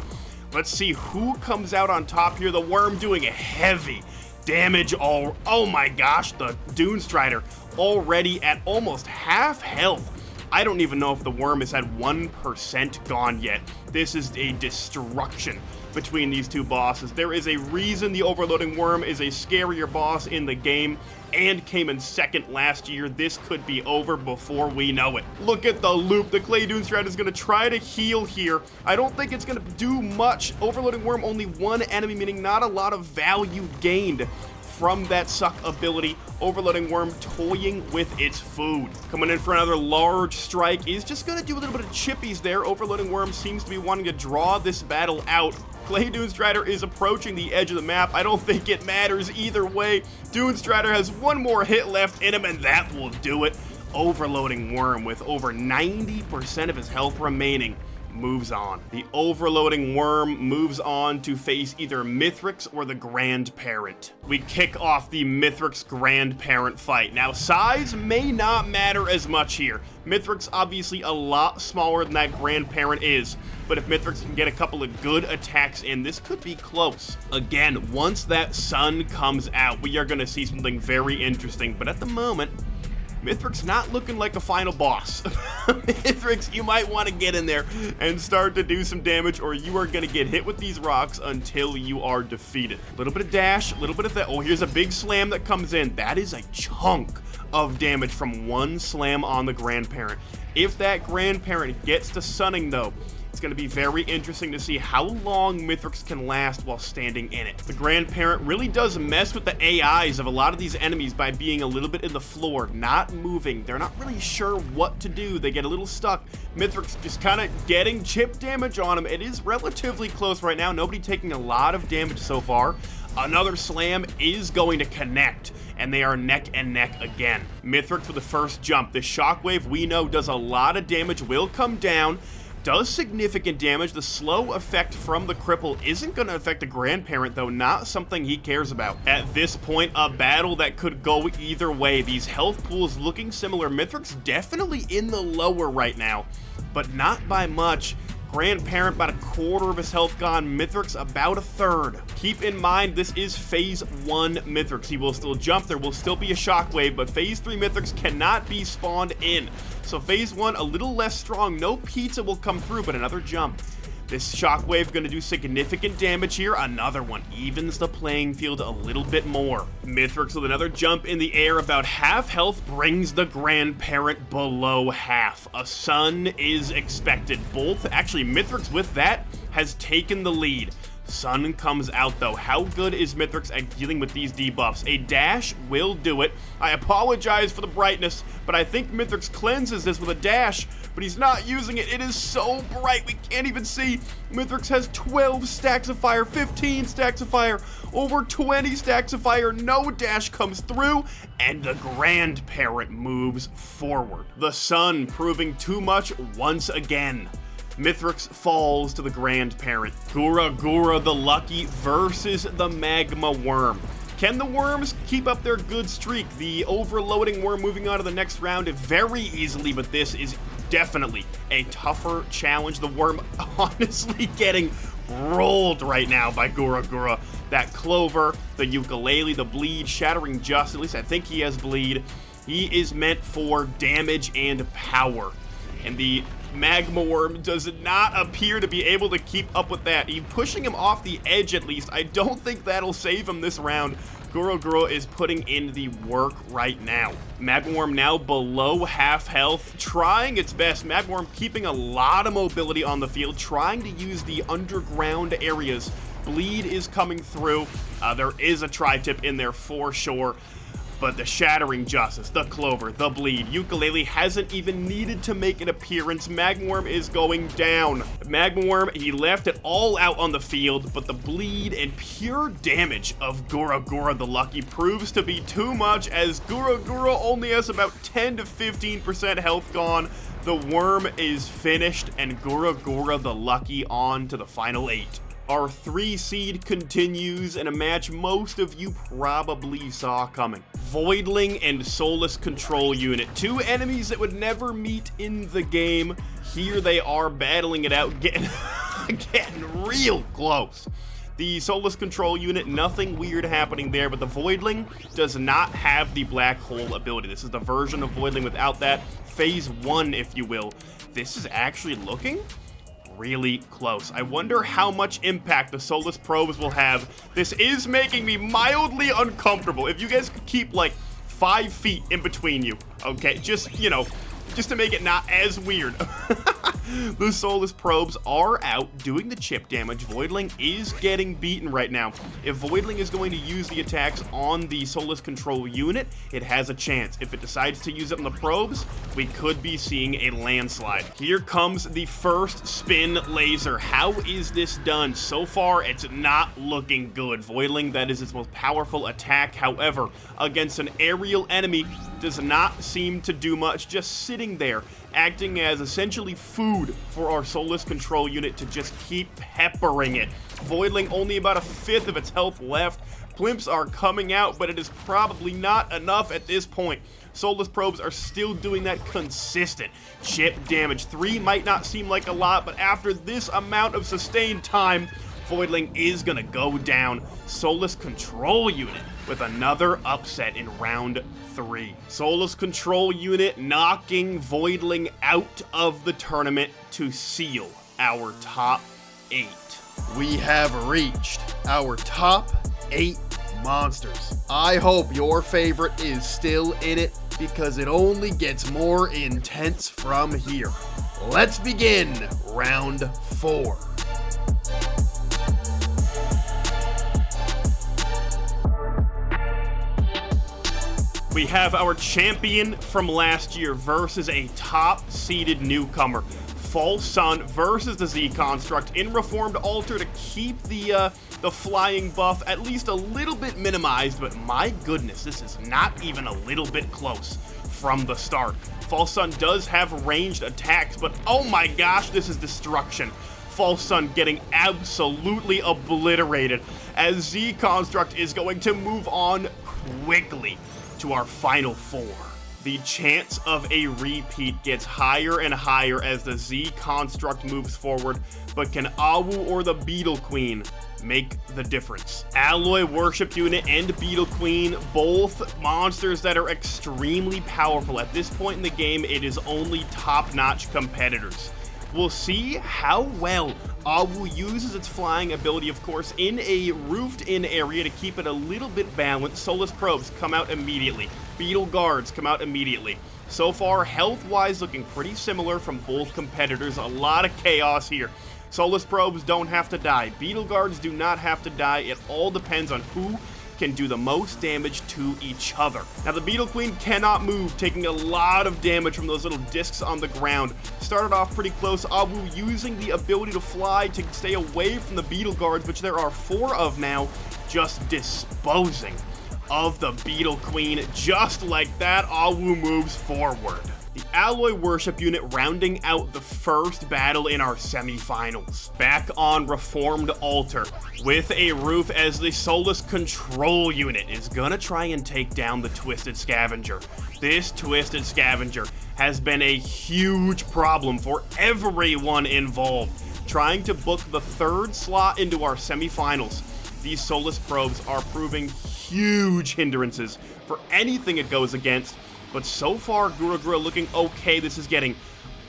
A: Let's see who comes out on top here. The Worm doing a heavy damage. Oh my gosh, the Dunestrider already at almost half health. I don't even know if the Worm has had 1% gone yet. This is a destruction between these two bosses. There is a reason the Overloading Worm is a scarier boss in the game and came in second last year. This could be over before we know it. Look at the loop. The Clay Dunestrider is going to try to heal here. I don't think it's going to do much. Overloading Worm, only one enemy, meaning not a lot of value gained from that suck ability. Overloading Worm toying with its food. Coming in for another large strike. Is just going to do a little bit of chippies there. Overloading Worm seems to be wanting to draw this battle out. Clay Dunestrider is approaching the edge of the map. I don't think it matters either way. Dunestrider has one more hit left in him, and that will do it. Overloading Worm, with over 90% of his health remaining, moves on. The Overloading Worm moves on to face either Mithrix or the Grandparent. We kick off the Mithrix Grandparent fight. Now, size may not matter as much here. Mithrix obviously a lot smaller than that Grandparent is, but if Mithrix can get a couple of good attacks in, this could be close. Again, once that sun comes out, we are going to see something very interesting, but at the moment, Mithrix not looking like a final boss. Mithrix, you might want to get in there and start to do some damage, or you are going to get hit with these rocks until you are defeated. A little bit of dash, a little bit of that. Oh, here's a big slam that comes in. That is a chunk of damage from one slam on the Grandparent. If that Grandparent gets to sunning, though, it's going to be very interesting to see how long Mithrix can last while standing in it. The Grandparent really does mess with the AIs of a lot of these enemies by being a little bit in the floor, not moving. They're not really sure what to do. They get a little stuck. Mithrix just kind of getting chip damage on him. It is relatively close right now. Nobody taking a lot of damage so far. Another slam is going to connect.
B: and they are neck and neck again. Mythrix for the first jump. The Shockwave we know does a lot of damage, will come down, does significant damage. The slow effect from the cripple isn't going to affect the grandparent, though, not something he cares about. At this point, a battle that could go either way. These health pools looking similar. Mythrix definitely in the lower right now, but not by much. Grandparent about a quarter of his health gone, Mythrix about a third. Keep in mind, this is Phase 1 Mythrix. He will still jump, there will still be a Shockwave, but Phase 3 Mythrix cannot be spawned in. So Phase 1, a little less strong. No pizza will come through, but another jump. This Shockwave gonna do significant damage here. Another one evens the playing field a little bit more. Mythrix with another jump in the air, about half health, brings the grandparent below half. A sun is expected. Actually, Mythrix with that has taken the lead. Sun comes out though. How good is Mythrix at dealing with these debuffs? A dash will do it. I apologize for the brightness, but I think Mythrix cleanses this with a dash, but he's not using it. It is so bright, we can't even see. Mythrix has 12 stacks of fire, 15 stacks of fire, over 20 stacks of fire. No dash comes through, and the grandparent moves forward. The sun proving too much once again. Mythrix falls to the grandparent. Gura the Lucky versus the Magma Worm. Can the worms keep up their good streak? The overloading worm moving on to the next round very easily, but this is definitely a tougher challenge. The worm honestly getting rolled right now by Gura. That Clover, the Ukulele, the Bleed, Shattering Just, at least I think he has Bleed. He is meant for damage and power. And the Magma Worm does not appear to be able to keep up with that. He's pushing him off the edge at least. I don't think that'll save him this round. Gura is putting in the work right now. Magma Worm now below half health, trying its best. Magma Worm keeping a lot of mobility on the field, trying to use the underground areas. Bleed is coming through. There is a tri-tip in there for sure. But the Shattering Justice, the Clover, the Bleed, Ukulele hasn't even needed to make an appearance. Magma Worm is going down. Magma Worm, he left it all out on the field, but the Bleed and pure damage of Gura the Lucky proves to be too much, as Gura only has about 10 to 15% health gone. The worm is finished, and Gura the Lucky on to the final 8. Our 3 seed continues in a match most of you probably saw coming. Voidling and Soulless Control Unit, 2 enemies that would never meet in the game. Here they are battling it out, getting real close. The Soulless Control Unit, nothing weird happening there, but the Voidling does not have the Black Hole ability. This is the version of Voidling without that. Phase 1, if you will. This is actually looking really close. I wonder how much impact the Soulless Probes will have. This is making me mildly uncomfortable. If you guys could keep like 5 feet in between you, okay? Just, you know, just to make it not as weird. The Soulless Probes are out doing the chip damage. Voidling is getting beaten right now. If Voidling is going to use the attacks on the Soulless Control Unit, it has a chance. If it decides to use it on the probes, we could be seeing a landslide. Here comes the first spin laser. How is this done? So far, it's not looking good. Voidling, that is its most powerful attack. However, against an aerial enemy, does not seem to do much, just sitting there, acting as essentially food for our Soulless Control Unit to just keep peppering it. Voidling only about a 1/5 of its health left. Plimps are coming out, but it is probably not enough at this point. Soulless Probes are still doing that consistent chip damage. 3 might not seem like a lot, but after this amount of sustained time, Voidling is gonna go down. Soulless Control Unit with another upset in round 3. Soulless Control Unit knocking Voidling out of the tournament to seal our top 8.
A: We have reached our top 8 monsters. I hope your favorite is still in it, because it only gets more intense from here. Let's begin round 4.
B: We have our champion from last year versus a top-seeded newcomer. False Sun versus the Z Construct in Reformed Altar to keep the flying buff at least a little bit minimized, but my goodness, this is not even a little bit close from the start. False Sun does have ranged attacks, but oh my gosh, this is destruction. False Sun getting absolutely obliterated as Z Construct is going to move on quickly to our final four. The chance of a repeat gets higher and higher as the Z Construct moves forward, but can Awu or the Beetle Queen make the difference? Alloy Worship Unit and Beetle Queen, both monsters that are extremely powerful. At this point in the game, it is only top-notch competitors. We'll see how well Awu uses its flying ability, of course, in a roofed-in area to keep it a little bit balanced. Soulless Probes come out immediately. Beetle Guards come out immediately. So far, health-wise, looking pretty similar from both competitors. A lot of chaos here. Soulless Probes don't have to die. Beetle Guards do not have to die. It all depends on who can do the most damage to each other. Now, the Beetle Queen cannot move, taking a lot of damage from those little discs on the ground. Started off pretty close. Awu using the ability to fly to stay away from the Beetle Guards, which there are 4 of now, just disposing of the Beetle Queen. Just like that, Awu moves forward. The Alloy Worship Unit rounding out the first battle in our semifinals. Back on Reformed Altar with a roof as the Soulless Control Unit is gonna try and take down the Twisted Scavenger. This Twisted Scavenger has been a huge problem for everyone involved. Trying to book the 3rd slot into our semifinals, these Soulless Probes are proving huge hindrances for anything it goes against. But so far, Gura looking okay. This is getting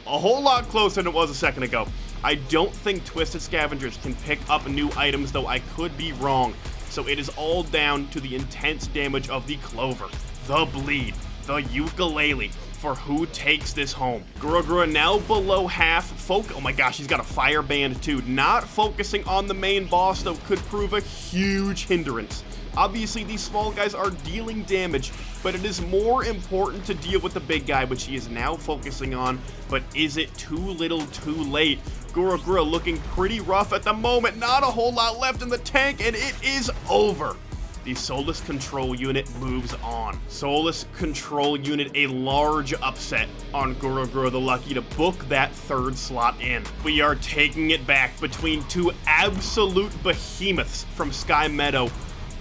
B: a whole lot closer than it was a second ago. I don't think Twisted Scavengers can pick up new items, though I could be wrong. So it is all down to the intense damage of the Clover, the Bleed, the Ukulele, for who takes this home. Gura now below half. Oh my gosh, he's got a Fire Band too. Not focusing on the main boss, though, could prove a huge hindrance. Obviously, these small guys are dealing damage, but it is more important to deal with the big guy, which he is now focusing on. But is it too little too late? Gura looking pretty rough at the moment. Not a whole lot left in the tank, and it is over. The Soulless Control Unit moves on. Soulless Control Unit, a large upset on Gura the Lucky to book that 3rd slot in. We are taking it back between 2 absolute behemoths from Sky Meadow.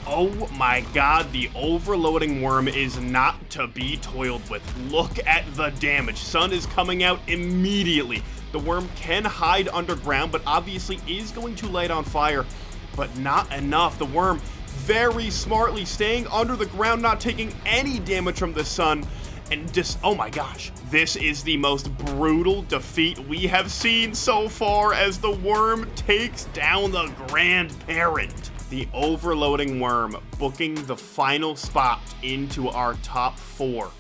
B: Oh my god, the Overloading Worm is not to be toiled with. Look at the damage. Sun is coming out immediately. The worm can hide underground, but obviously is going to light on fire, but not enough. The worm very smartly staying under the ground, not taking any damage from the sun, and just, oh my gosh, this is the most brutal defeat we have seen so far as the worm takes down the Grand Parent. The Overloading Worm booking the final spot into our top 4.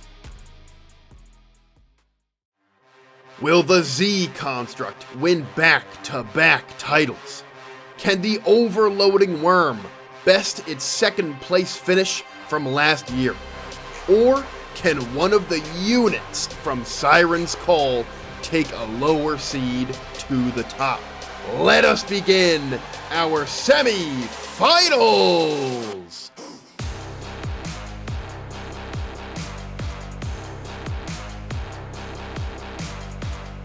A: Will the Z Construct win back-to-back titles? Can the Overloading Worm best its 2nd place finish from last year? Or can one of the units from Siren's Call take a lower seed to the top? Let us begin our semi-finals!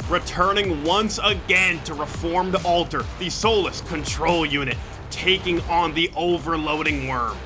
B: Returning once again to Reformed Altar, the Soulless Control Unit taking on the Overloading Worm.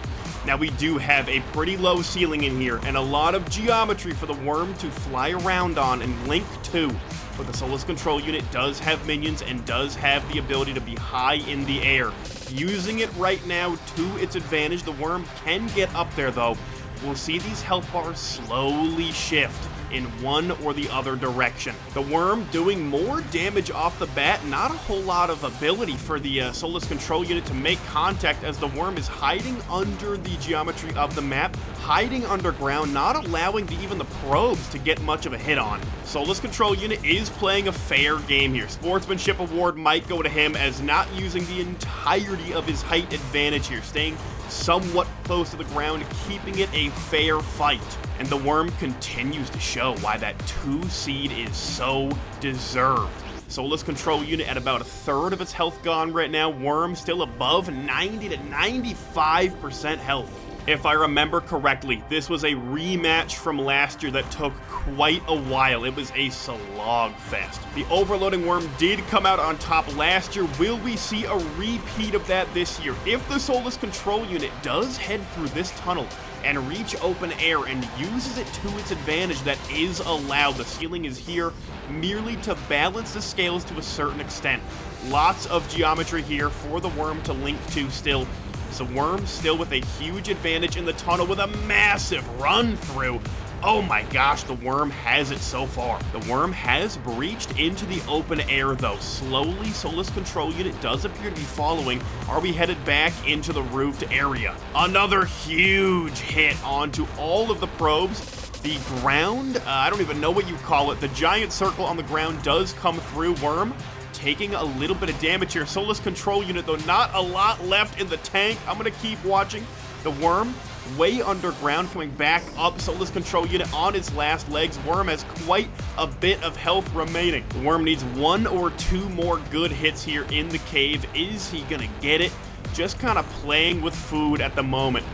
B: Now, we do have a pretty low ceiling in here and a lot of geometry for the worm to fly around on and link to. But the Soulless Control Unit does have minions and does have the ability to be high in the air. Using it right now to its advantage. The worm can get up there, though. We'll see these health bars slowly shift in one or the other direction. The worm doing more damage off the bat, not a whole lot of ability for the Soulless Control Unit to make contact as the worm is hiding under the geometry of the map, hiding underground, not allowing even the probes to get much of a hit on. Soulless Control Unit is playing a fair game here. Sportsmanship Award might go to him as not using the entirety of his height advantage here, staying somewhat close to the ground, keeping it a fair fight. And the worm continues to show why that 2 seed is so deserved. Soulless Control Unit at about a third of its health gone right now. Worm still above 90 to 95% health. If I remember correctly, this was a rematch from last year that took quite a while. It was a slogfest. The Overloading Worm did come out on top last year. Will we see a repeat of that this year? If the Soulless Control Unit does head through this tunnel and reach open air and uses it to its advantage, that is allowed. The ceiling is here merely to balance the scales to a certain extent. Lots of geometry here for the Worm to link to still. So Worm still with a huge advantage in the tunnel with a massive run through. Oh my gosh, the Worm has it so far. The Worm has breached into the open air though. Slowly, Soulless Control Unit does appear to be following. Are we headed back into the roofed area? Another huge hit onto all of the probes. The ground, I don't even know what you call it. The giant circle on the ground does come through. Worm taking a little bit of damage here. Soulless Control Unit, though, not a lot left in the tank. I'm going to keep watching. The Worm way underground, coming back up. Soulless Control Unit on its last legs. Worm has quite a bit of health remaining. The Worm needs 1 or 2 more good hits here in the cave. Is he going to get it? Just kind of playing with food at the moment.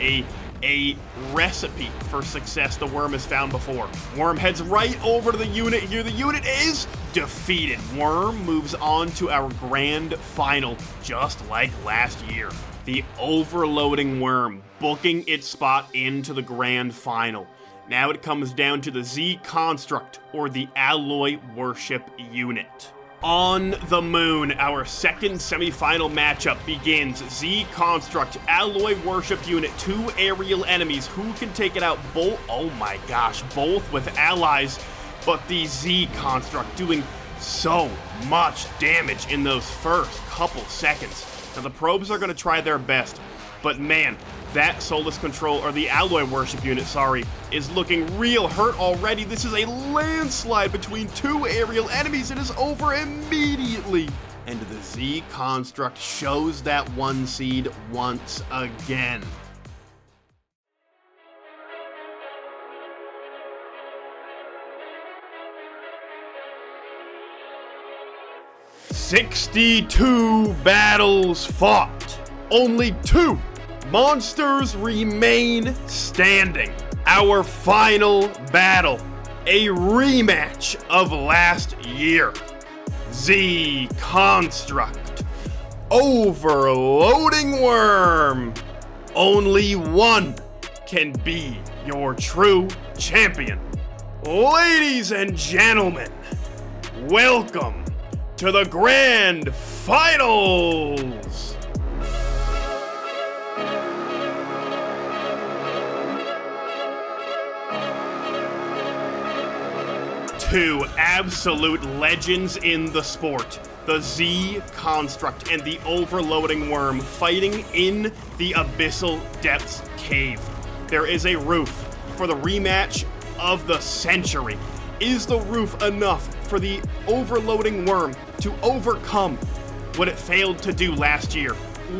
B: A recipe for success the Worm has found before. Worm heads right over to the unit here. The unit is defeated. Worm moves on to our grand final, just like last year. The Overloading Worm booking its spot into the grand final. Now it comes down to the Z Construct, or the Alloy Worship Unit. On the moon, our second semifinal matchup begins. Z Construct, Alloy Worship Unit, 2 aerial enemies. Who can take it out? Both, oh my gosh, both with allies, but the Z Construct doing so much damage in those first couple seconds. Now the probes are going to try their best, but man, that Soulless Control, or the Alloy Worship Unit, sorry, is looking real hurt already. This is a landslide between 2 aerial enemies. It is over immediately. And the Z Construct shows that 1 seed once again. "62 battles fought, only 2 monsters remain standing. Our final battle, a rematch of last year. Z Construct, Overloading Worm. Only one can be your true champion. Ladies and gentlemen, welcome to the grand finals." 2 absolute legends in the sport. The Z Construct and the Overloading Worm fighting in the Abyssal Depths Cave. There is a roof for the rematch of the century. Is the roof enough for the Overloading Worm to overcome what it failed to do last year?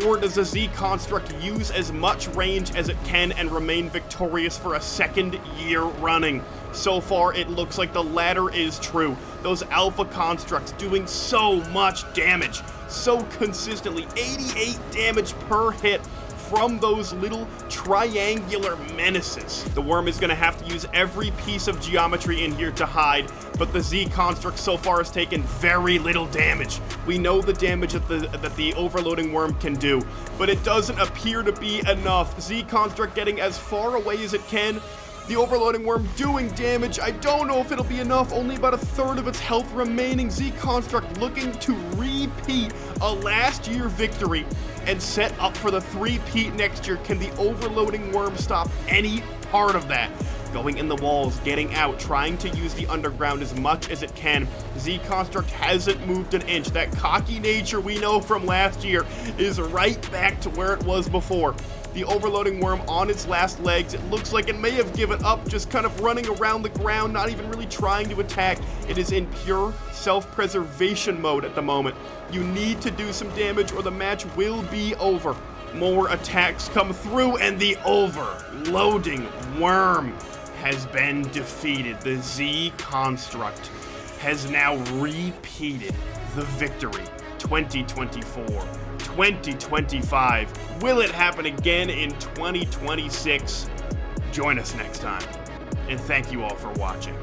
B: Or does the Z Construct use as much range as it can and remain victorious for a second year running? So far, it looks like the latter is true. Those Alpha Constructs doing so much damage, so consistently, 88 damage per hit from those little triangular menaces. The Worm is going to have to use every piece of geometry in here to hide, but the Z Construct so far has taken very little damage. We know the damage that the Overloading Worm can do, but it doesn't appear to be enough. Z Construct getting as far away as it can. The Overloading Worm doing damage. I don't know if it'll be enough. Only about a third of its health remaining. Z Construct looking to repeat a last year victory and set up for the 3-peat next year. Can the Overloading Worm stop any part of that? Going in the walls, getting out, trying to use the underground as much as it can. Z Construct hasn't moved an inch. That cocky nature we know from last year is right back to where it was before. The Overloading Worm on its last legs. It looks like it may have given up, just kind of running around the ground, not even really trying to attack. It is in pure self-preservation mode at the moment. You need to do some damage or the match will be over. More attacks come through and the Overloading Worm has been defeated. The Z Construct has now repeated the victory. 2024, 2025. Will it happen again in 2026? Join us next time. And thank you all for watching.